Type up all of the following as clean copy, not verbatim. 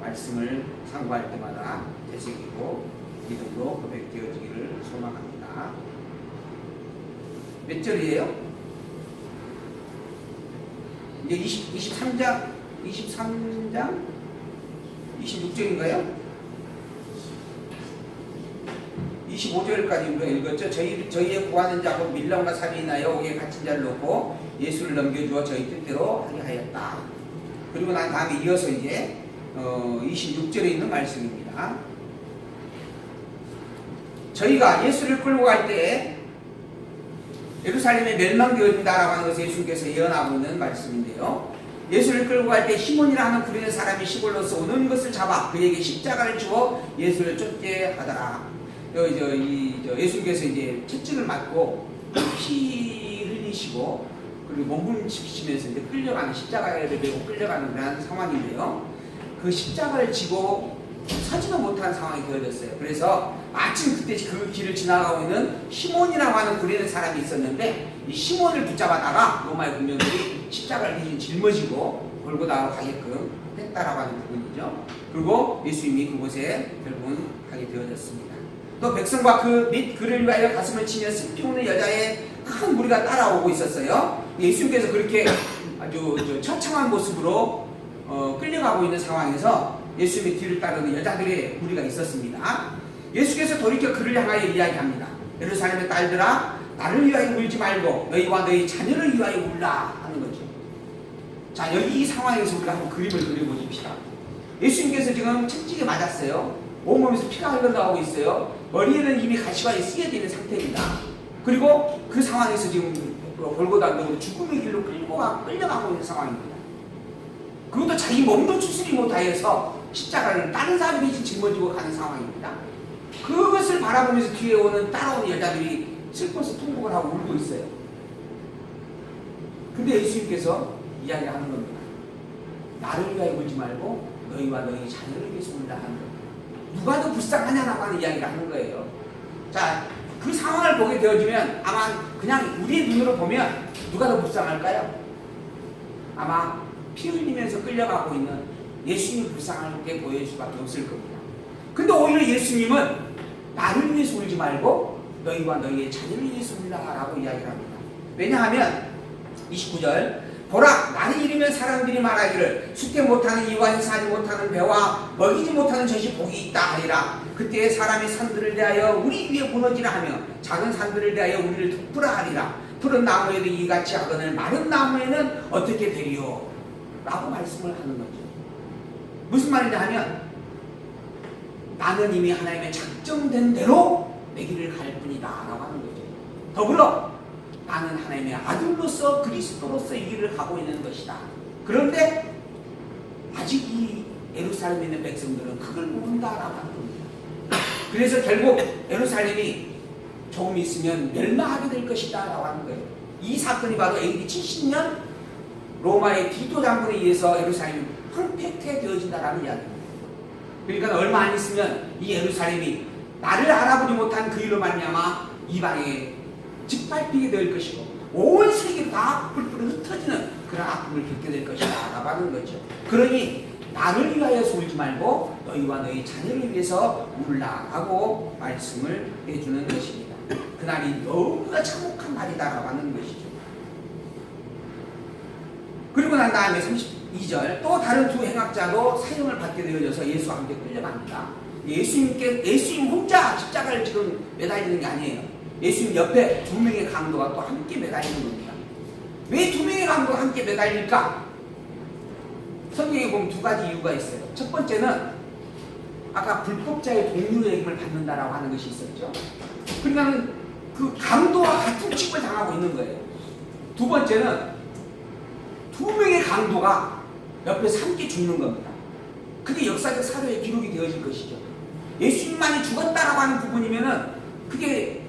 말씀을 상고할 때마다 되새기고 믿음으로 고백되어지기를 소망합니다. 몇 절이에요? 이제 23장 26절인가요? 25절까지 우리가 읽었죠. 저희의 구하는 자고 밀람과 살이 인하여 옥에 갇힌 자를 놓고 예수를 넘겨주어 저희 뜻대로 하게 하였다. 그리고 난 다음에 이어서 이제 26절에 있는 말씀입니다. 저희가 예수를 끌고 갈 때 예루살렘에 멸망되어진다라고 하는 것을 예수님께서 예언하고 있는 말씀인데요. 예수를 끌고 갈 때 시몬이라 하는 구레네 사람이 시골로서 오는 것을 잡아 그에게 십자가를 주어 예수를 쫓게 하더라. 예수님께서 이제 채찍을 맞고 피 흘리시고 그리고 몸부림치시면서 이제 끌려가는 십자가를 메고 끌려가는 그런 상황인데요. 그 십자가를 지고 서지도 못한 상황이 되어졌어요. 그래서 마침 그때 그 길을 지나가고 있는 시몬이라고 하는 구레네 사람이 있었는데 이 시몬을 붙잡아다가 로마의 군병들이 십자가를 대신 짊어지고 골고다로 가게끔 했다라고 하는 부분이죠. 그리고 예수님이 그곳에 결국은 가게 되어졌습니다. 또 백성과 및 그를 위하여 가슴을 치며 슬피 우는 여자의 큰 무리가 따라오고 있었어요. 예수님께서 그렇게 아주 처참한 모습으로 끌려가고 있는 상황에서 예수님의 뒤를 따르는 여자들의 무리가 있었습니다. 예수께서 돌이켜 그를 향하여 이야기합니다. 예루살렘의 딸들아, 나를 위하여 울지 말고 너희와 너희 자녀를 위하여 울라 하는 거죠. 자, 여기 이 상황에서 우리가 한번 그림을 그려보십시다. 예수님께서 지금 채찍에 맞았어요. 온몸에서 피가 흘러나오고 있어요. 머리에는 이미 가시관이 쓰여져 있는 상태입니다. 그리고 그 상황에서 지금 골고다 언덕으로 죽음의 길로 끌려가고 있는 상황입니다. 그것도 자기 몸도 추스리 못하여서 십자가를 다른 사람이 대신 짊어지고 가는 상황입니다. 그것을 바라보면서 뒤에 오는 따라오는 여자들이 슬퍼서 통곡을 하고 울고 있어요. 근데 예수님께서 이야기하는 겁니다. 나를 위하여 울지 말고 너희와 너희 자녀를 위해서 울라 하는 겁니다. 누가 더 불쌍하냐라고 하는 이야기를 하는 거예요. 자, 그 상황을 보게 되어지면 아마 그냥 우리의 눈으로 보면 누가 더 불쌍할까요? 아마 피 흘리면서 끌려가고 있는 예수님이 불쌍하게 보일 수밖에 없을 겁니다. 근데 오히려 예수님은 나를 위해서 울지 말고 너희와 너희의 자녀를 위해서 울라라고 이야기를 합니다. 왜냐하면 29절 보라, 날이 이르면 사람들이 말하기를 수태 못하는 이와 행사하지 못하는 배와 먹이지 못하는 젖이 복이 있다 하리라. 그때 사람이 산들을 대하여 우리 위에 무너지라 하며 작은 산들을 대하여 우리를 덮으라 하리라. 푸른 나무에도 이같이 하거늘 마른 나무에는 어떻게 되리요? 라고 말씀을 하는 거죠. 무슨 말이냐 하면 나는 이미 하나님의 작정된 대로 내 길을 갈 뿐이다 라고 하는 거죠. 더불어 나는 하나님의 아들로서 그리스도로서 이 길을 가고 있는 것이다. 그런데 아직 이 예루살렘에 있는 백성들은 그걸 모른다라고 하는 겁니다. 그래서 결국 예루살렘이 조금 있으면 멸망하게 될 것이다 라고 하는 거예요. 이 사건이 바로 AD 70년 로마의 디도 장군에 의해서 예루살렘이 황폐되어진다라는 이야기입니다. 그러니까 얼마 안 있으면 이 예루살렘이 나를 알아보지 못한 그 일로 말미암아 이방에 짓밟히게 될 것이고 온 세계로 다 뿔뿔이 흩어지는 그런 아픔을 겪게 될 것이다 라고 하는 거죠. 그러니 나를 위하여서 울지 말고 너희와 너희 자녀를 위해서 울라 하고 말씀을 해주는 것입니다. 그날이 너무나 참혹한 날이다 라고 하는 것이죠. 그리고 난 다음에 32절 또 다른 두 행악자도 사형을 받게 되어져서 예수와 함께 끌려갑니다. 예수님 혼자 십자가를 지금 매달리는 게 아니에요. 예수님 옆에 두 명의 강도가 또 함께 매달리는 겁니다. 왜 두 명의 강도가 함께 매달릴까? 성경에 보면 두 가지 이유가 있어요. 첫 번째는 아까 불법자의 동료의임을 받는다라고 하는 것이 있었죠. 그러니까 그 강도와 같은 취급을 당하고 있는 거예요. 두 번째는 두 명의 강도가 옆에서 함께 죽는 겁니다. 그게 역사적 사료에 기록이 되어질 것이죠. 예수님만이 죽었다라고 하는 부분이면은 그게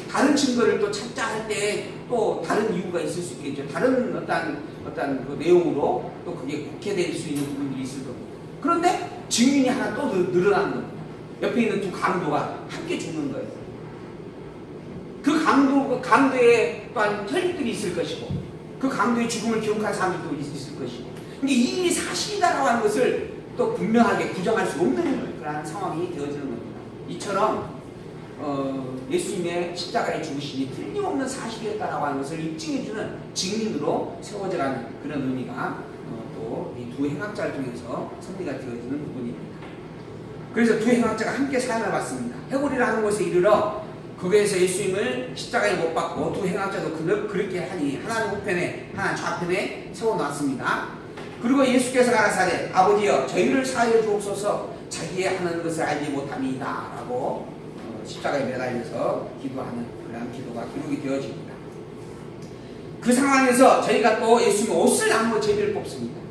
다른 증거를 또 찾자 할 때 또 다른 이유가 있을 수 있겠죠. 다른 어떤 그 내용으로 또 그게 국회될 수 있는 부분들이 있을 겁니다. 그런데 증인이 하나 또 늘어나는 겁니다. 옆에 있는 두 강도가 함께 죽는 거예요. 그 강도에 또한 혈육들이 있을 것이고 그 강도의 죽음을 기억한 사람들도 있을 것이고, 이게 이 일이 사실이다라고 하는 것을 또 분명하게 부정할 수 없는 그러한 상황이 되어지는 겁니다. 이처럼 예수님의 십자가의 죽으심이 틀림없는 사실이었다라고 하는 것을 입증해주는 증인으로 세워져가는 그런 의미가 또 이 두 행악자를 통해서 섭리가 되어지는 부분입니다. 그래서 두 행악자가 함께 사연을 받습니다. 해골이라는 곳에 이르러 거기에서 예수님을 십자가에 못 박고 두 행악자도 그렇게 하니 하나는 우편에 하나는 좌편에 세워놨습니다. 그리고 예수께서 가라사대 아버지여 저희를 사하여 주옵소서 자기의 하는 것을 알지 못함이다 라고 십자가에 매달려서 기도하는 그런 기도가 기록이 되어집니다. 그 상황에서 저희가 또 예수님의 옷을 나누어 제비를 뽑습니다.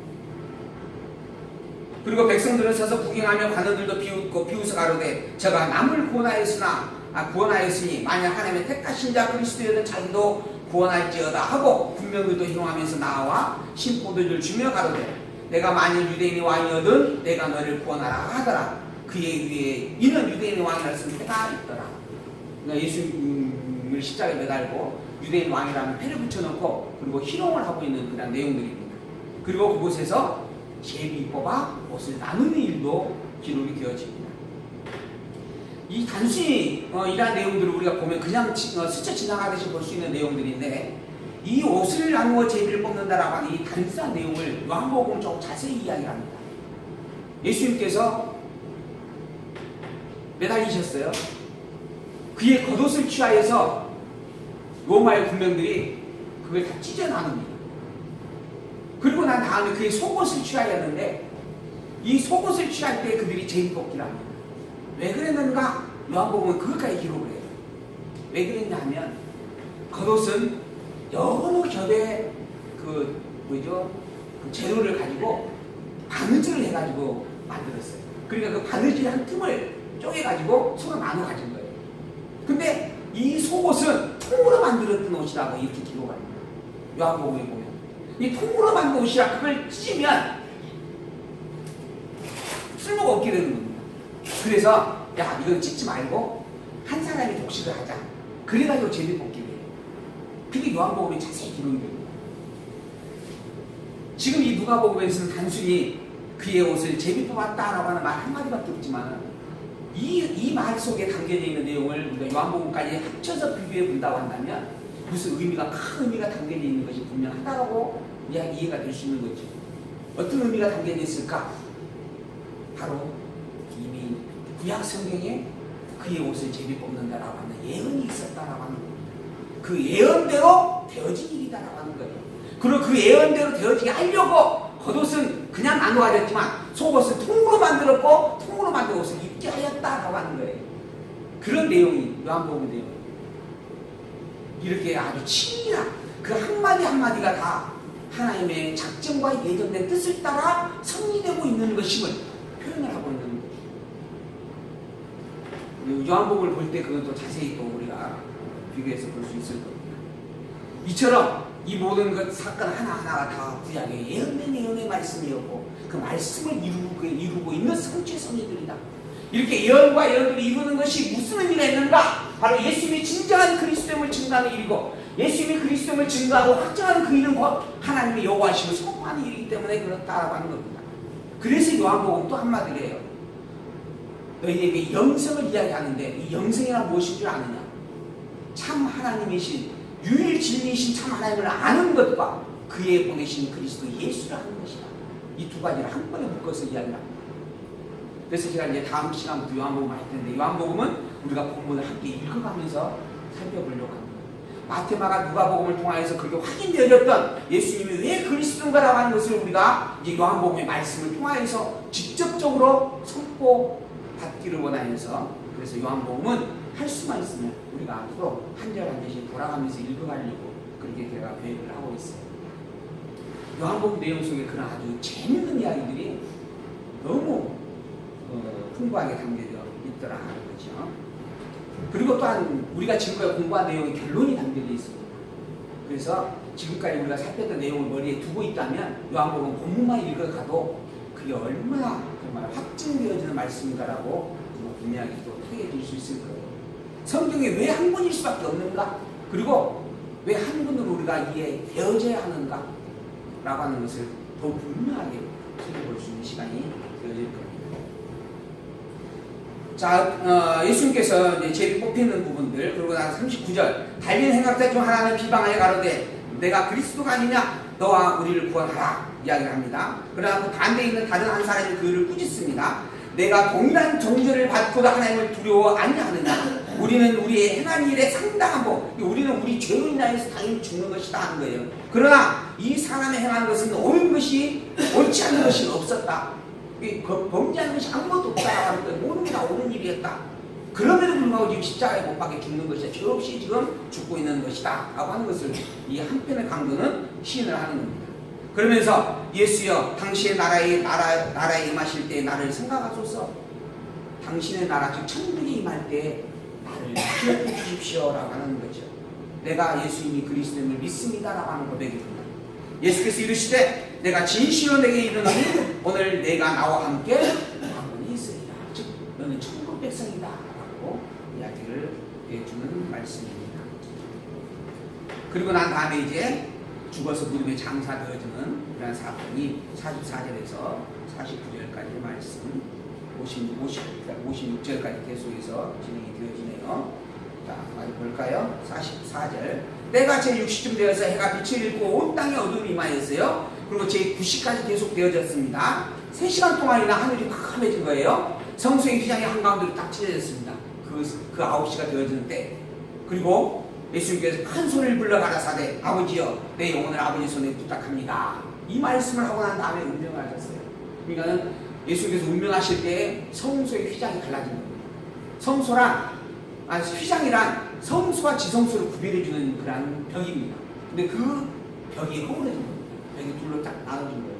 그리고 백성들은 서서 구경하며 관원들도 비웃고 비웃어 가로되 저가 남을 구원하였으니 만약 하나님의 택하신 자 그리스도여든 자기도 구원할지어다 하고 군병들도 희롱하면서 나와 신포도주를 주며 가로되 내가 만일 유대인의 왕이어든 내가 너를 구원하라 하더라. 그의 위에 이는 유대인의 왕이라 쓴 패가 있더라. 그러니까 예수님을 십자가에 매달고 유대인 왕이라는 패를 붙여놓고 그리고 희롱을 하고 있는 그런 내용들입니다. 그리고 그곳에서 제비 뽑아 옷을 나누는 일도 기록이 되어집니다. 이 단순히 이러한 내용들을 우리가 보면 그냥 스쳐 지나가듯이 볼 수 있는 내용들인데 이 옷을 나누어 제비를 뽑는다라고 하는 이 단순한 내용을 요한복음은 조금 자세히 이야기를 합니다. 예수님께서 매달리셨어요. 그의 겉옷을 취하여서 로마의 군병들이 그걸 다 찢어 나눕니다. 그리고 난 다음에 그의 속옷을 취하였는데 이 속옷을 취할 때 그들이 제비 뽑기를 합니다. 왜 그랬는가? 요한복음은 그것까지 기록을 해요. 왜 그랬냐 하면 겉옷은 여러 겹의 그 재료를 가지고 바느질을 해가지고 만들었어요. 그러니까 그 바느질 한 틈을 쪼개가지고 서로 나눠 가진 거예요. 근데 이 속옷은 통으로 만들었던 옷이라고 이렇게 기록합니다. 요한복음에 보면 이 통으로 만든 옷이라 그걸 찢으면 쓸모가 없게 되는 겁니다. 그래서 야 이건 찢지 말고 한 사람이 독식을 하자. 그래가지고 제비 뽑기를 해요. 그게 요한복음에 자세히 기록이 됩니다. 지금 이 누가복음에서는 단순히 그의 옷을 제비 뽑았다라고 하는 말 한마디밖에 없지만 이 말 속에 담겨져 있는 내용을 우리가 요한복음까지 합쳐서 비교해 본다고 한다면 무슨 의미가 큰 의미가 담겨져 있는 것이 분명하다고 이해가 될 수 있는 거죠. 어떤 의미가 담겨져 있을까? 바로 이미 구약 성경에 그의 옷을 제비 뽑는다라고 하는 예언이 있었다라고 하는 겁니다. 그 예언대로 되어진 일이다라고 하는 거예요. 그리고 그 예언대로 되어지게 하려고 겉옷은 그냥 나누어졌지만 속옷은 통으로 만들었고 통으로 만든 옷을 입게 하였다라고 하는 거예요. 그런 내용이 요한복음 내용. 이렇게 아주 친밀한 그 한마디 한마디가 다 하나님의 작정과 예정된 뜻을 따라 성립되고 있는 것임을 표현을 하고 있는 거죠. 요한복음을 볼 때 그건 또 자세히 또 우리가 비교해서 볼 수 있을 겁니다. 이처럼 이 모든 것 사건 하나하나가 다 구약의 예언된 예언의 말씀이었고 그 말씀을 이루고 있는 성취의 성의들이다. 이렇게 예언과 예언들을 이루는 것이 무슨 의미가 있는가? 바로 예수님이 진정한 그리스도임을 증거하는 일이고 예수님이 그리스도임을 증거하고 확정하는 그 일은 곧 하나님의 여호와심을 선포하는 일이기 때문에 그렇다라고 하는 겁니다. 그래서 요한복음 또 한마디로 해요. 너희에게 영생을 이야기하는데 이 영생이란 무엇인 줄 아느냐? 참 하나님이신 유일 진리이신 참 하나님을 아는 것과 그의 보내신 그리스도 예수를 아는 것이다. 이 두 가지를 한 번에 묶어서 이야기를 합니다. 그래서 제가 이제 다음 시간부터 요한복음을 할 텐데 요한복음은 우리가 본문을 함께 읽어가면서 살펴보려고 합니다. 마태마가 누가복음을 통하여서 그렇게 확인되어졌던 예수님이 왜 그리스도인가라고 하는 것을 우리가 이제 요한복음의 말씀을 통하여서 직접적으로 선포받기를 원하여서 그래서 요한복음은 할 수만 있으면 우리가 앞으로 한 절 한 절씩 돌아가면서 읽어가려고 그렇게 제가 계획을 하고 있어요. 요한복음 내용 속에 그런 아주 재밌는 이야기들이 너무 풍부하게 담겨져 있더라 하는 거죠. 그리고 또한 우리가 지금까지 공부한 내용의 결론이 담겨져 있습니다. 그래서 지금까지 우리가 살폈던 내용을 머리에 두고 있다면 요한복음 본문만 읽어가도 그게 얼마나 정말 확증되어지는 말씀인가라고 분명히 또 통해질 수 있을 거예요. 성경에 왜 한 분일 수밖에 없는가? 그리고 왜 한 분으로 우리가 이해되어져야 하는가? 라고 하는 것을 더 분명하게 살펴볼 수 있는 시간이 되어질 되어질 겁니다. 자, 예수님께서 이제 제일 뽑히는 부분들, 그리고 나서 39절, 달린 행악자 중 하나는 비방하여 가로되 내가 그리스도가 아니냐 너와 우리를 구원하라 이야기를 합니다. 그러나 그 반대에 있는 다른 한 사람이 그를 꾸짖습니다. 내가 동일한 정죄를 받고도 하나님을 두려워 아니하느냐. 우리는 우리의 행한 일에 상당한 법, 우리는 우리 죄로 인하여서 당연히 죽는 것이다 하는 거예요. 그러나 이 사람의 행한 것은 옳은 것이 옳지 않은 것이 없었다. 범죄하는 것이 아무것도 없다라고 하는 거예요. 모든 게 다 옳은 일이었다. 그럼에도 불구하고 지금 십자가에 못 박혀 죽는 것이다. 죄 없이 지금 죽고 있는 것이다 라고 하는 것을 이 한편의 강도는 시인을 하는 겁니다. 그러면서 예수여 당신의 나라에 임하실 때 나를 생각하소서. 당신의 나라 즉 천국에 임할 때 나를 기억해 주십시오 라고 하는 거죠. 내가 예수님이 그리스도임을 믿습니다 라고 하는 고백입니다. 예수께서 이르시되 내가 진실로 내게 이르노니 오늘 내가 나와 함께 영원히 있으리라. 즉 너는 천국 백성이다 라고 이야기를 해주는 말씀입니다. 그리고 난 다음에 이제 죽어서 무덤에 장사되어지는 그런 사건이 44절에서 49절까지 말씀 56절까지 계속해서 진행이 되어지네요. 자, 많이 볼까요? 44절. 때가 제60쯤 되어서 해가 빛을 잃고 온 땅에 어둠이 임하였어요. 그리고 제90까지 계속 되어졌습니다. 3시간 동안이나 하늘이 캄캄해진 거예요. 성소의 휘장이 한가운데로 딱 찢어졌습니다. 그 9시가 되어지는 때. 그리고 예수님께서 큰 소리를 불러 가라사대 아버지여 내 영혼을 아버지 손에 부탁합니다. 이 말씀을 하고 난 다음에 운명을 하셨어요. 그러니까 예수님께서 운명하실 때 성소의 휘장이 갈라진 겁니다. 휘장이란 성소와 지성소를 구별해주는 그런 벽입니다. 근데 그 벽이 허물어진 겁니다. 벽이 둘로 딱 나눠진 거예요.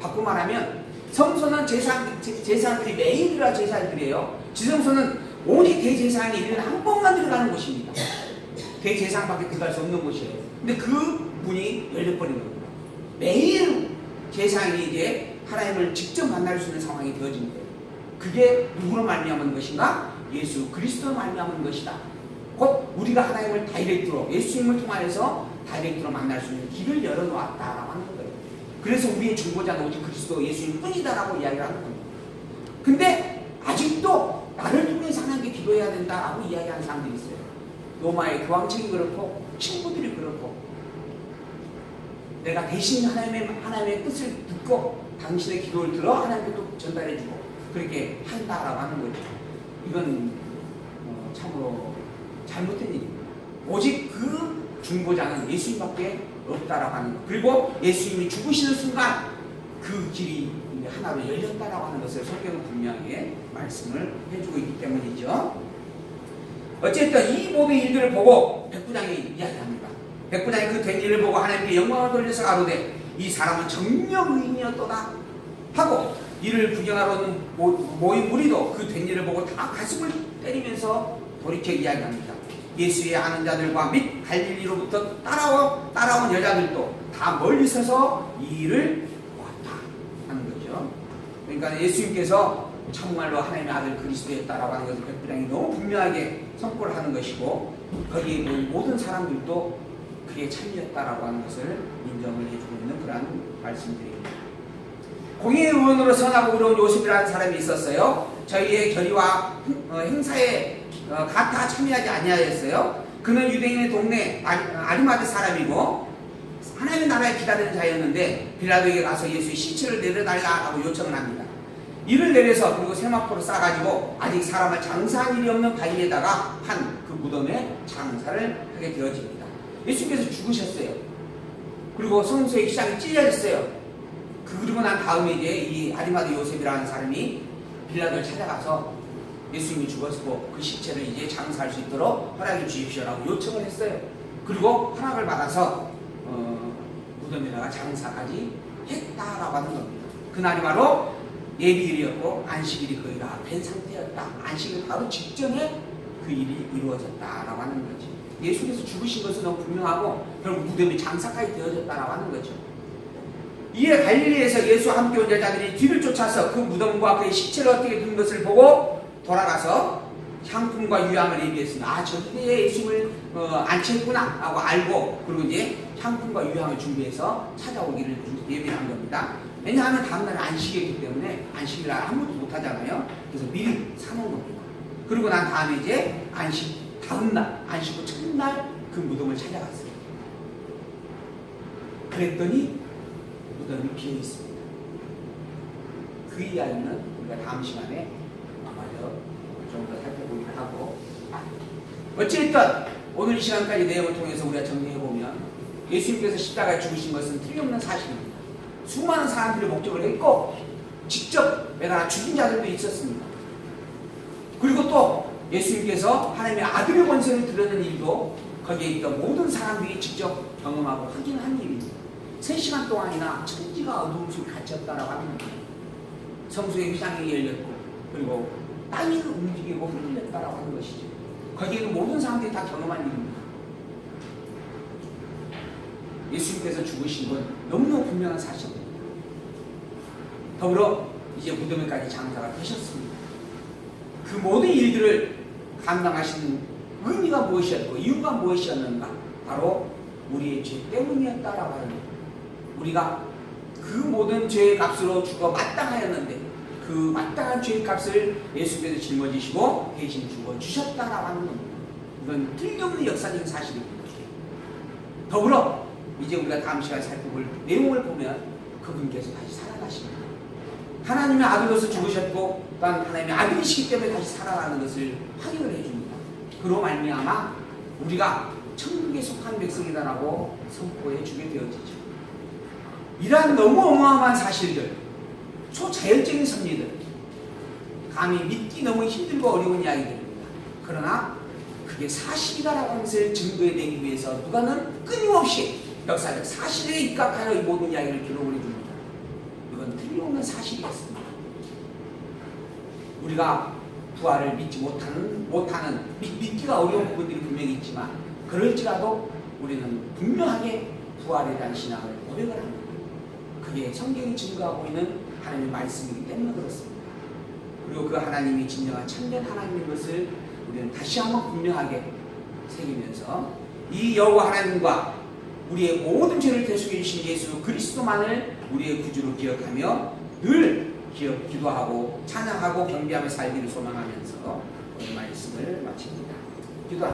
바꾸고 말하면 성소는 제사장들이 매일 들어가 제사를 드려요. 지성소는 오직 대제사장이 일일은 한 번만 들어가는 곳입니다. 대제사장밖에 들어갈 수 없는 곳이에요. 근데 그 문이 열려버린 겁니다. 매일 제사장이 이제 하나님을 직접 만날 수 있는 상황이 되어진 거예요. 그게 누구로 말미암은 것인가? 예수 그리스도로 말미암은 것이다. 곧 우리가 하나님을 다이렉트로 예수님을 통하여서 다이렉트로 만날 수 있는 길을 열어놓았다라고 하는 거예요. 그래서 우리의 중보자는 오직 그리스도 예수님 뿐이다라고 이야기를 하는 겁니다. 근데 아직도 나를 통해서 하나님께 기도해야 된다라고 이야기하는 사람들이 있어요. 로마의 교황청이 그렇고 친구들이 그렇고 내가 대신 하나님의 뜻을 듣고 당신의 기도를 들어 하나님께 또 전달해주고 그렇게 한다라고 하는 거죠. 이건 참으로 잘못된 일입니다. 오직 그 중보자는 예수님밖에 없다라고 하는 것. 그리고 예수님이 죽으시는 순간 그 길이 하나로 열렸다라고 하는 것을 성경은 분명하게 말씀을 해주고 있기 때문이죠. 어쨌든 이 모든 일들을 보고 백부장이 이야기합니다. 백부장이 그 된 일을 보고 하나님께 영광을 돌려서 가로되 이 사람은 정녕 의인이었도다 하고 이를 구경하러 온 모인 무리도 그 된 일을 보고 다 가슴을 때리면서 돌이켜 이야기합니다. 예수의 아는 자들과 및 갈릴리로부터 따라온 여자들도 다 멀리 서서 이 일을 보았다 하는 거죠. 그러니까 예수님께서 정말로 하나님의 아들 그리스도였다라고 하는 것을 백부장이 너무 분명하게 선포를 하는 것이고 거기에 모든 사람들도 그에 참여했다라고 하는 것을 인정을 해주고 있는 그러한 말씀들입니다. 공의의 의원으로 선하고 의로운 요셉이라는 사람이 있었어요. 저희의 결의와 행사에 가타 참여하지 아니하였어요. 그는 유대인의 동네 아리마드 사람이고 하나님의 나라에 기다리는 자였는데 빌라도에게 가서 예수의 시체를 내려달라고 요청을 합니다. 이를 내려서 그리고 세마포를 싸가지고 아직 사람을 장사한 일이 없는 바위에다가 한 그 무덤에 장사를 하게 되어집니다. 예수님께서 죽으셨어요. 그리고 성소의 휘장이 찢어졌어요. 그리고 난 다음에 이제 이 아리마드 요셉이라는 사람이 빌라도를 찾아가서 예수님이 죽었고 그 시체를 이제 장사할 수 있도록 허락해 주십시오라고 요청을 했어요. 그리고 허락을 받아서 무덤에다가 장사까지 했다라고 하는 겁니다. 그날이 바로 예비일이었고 안식일이 거의 다 된 상태였다. 안식일 바로 직전에 그 일이 이루어졌다라고 하는 거죠. 예수께서 죽으신 것은 너무 분명하고 결국 무덤이 장사까지 되어졌다라고 하는 거죠. 이에 갈릴리에서 예수와 함께 온 여자들이 뒤를 쫓아서 그 무덤과 그의 시체를 어떻게 둔 것을 보고 돌아가서 향품과 유향을 예비했습니다. 저기에 예수님을 안치했구나 라고 알고 그리고 이제 향품과 유향을 준비해서 찾아오기를 예비한 겁니다. 왜냐하면 다음날 안식이기 때문에 안식일 날 아무것도 못하잖아요. 그래서 미리 사놓은 겁니다. 그리고 난 다음에 이제 다음날 안식 후 첫날 그 무덤을 찾아갔어요. 그랬더니 무덤이 비어 있습니다. 그 이야기는 우리가 다음 시간에 아마도 좀 더 살펴보기로 하고, 어찌됐든 오늘 이 시간까지 내용을 통해서 우리가 정리해보면 예수님께서 십자가에 죽으신 것은 틀림없는 사실입니다. 수많은 사람들이 목적을 했고 직접 매달아 죽인 자들도 있었습니다. 그리고 또 예수님께서 하나님의 아들의 권세를 드러낸 일도 거기에 있던 모든 사람들이 직접 경험하고 확인한 일입니다. 3시간 동안이나 천지가 어두움 속에 갇혔다라고 합니다. 성소의 휘장이 열렸고 그리고 땅이 움직이고 흔들렸다라고 하는 것이죠. 거기에는 모든 사람들이 다 경험한 일입니다. 예수님께서 죽으신 건 너무너무 분명한 사실입니다. 더불어 이제 무덤에까지 장사가 되셨습니다. 그 모든 일들을 감당하시는 의미가 무엇이었고 이유가 무엇이었는가? 바로 우리의 죄 때문이었다라고 하는 겁니다. 우리가 그 모든 죄의 값으로 죽어 마땅하였는데 그 마땅한 죄의 값을 예수께서 짊어지시고 대신 죽어 주셨다라고 하는 겁니다. 이건 틀림없는 역사적인 사실입니다. 더불어 이제 우리가 다음 시간에 살펴볼 내용을 보면 그분께서 다시 살아가십니다. 하나님의 아들로서 죽으셨고 또한 하나님의 아들이시기 때문에 다시 살아나는 것을 확인을 해줍니다. 그로 말미암아 우리가 천국에 속한 백성이다라고 선포해 주게 되어지죠. 이러한 너무 어마어마한 사실들, 초자연적인 섭리들, 감히 믿기 너무 힘들고 어려운 이야기들입니다. 그러나 그게 사실이다라고 하는 것을 증거해내기 위해서 누가는 끊임없이 역사적 사실에 입각하여 이 모든 이야기를 기록을 해줍니다. 이건 틀림없는 사실이었습니다. 우리가 부활을 믿지 못하는 믿기가 어려운 부분들이 분명히 있지만 그럴지라도 우리는 분명하게 부활에 대한 신앙을 고백을 합니다. 그게 성경이 증거하고 있는 하나님의 말씀이기 때문에 그렇습니다. 그리고 그 하나님이 진정한 참된 하나님인 것을 우리는 다시 한번 분명하게 새기면서 이 여호와 하나님과 우리의 모든 죄를 대속해 주신 예수 그리스도만을 우리의 구주로 기억하며 늘 기도하고 찬양하고 경배하며 살기를 소망하면서 오늘 말씀을 마칩니다.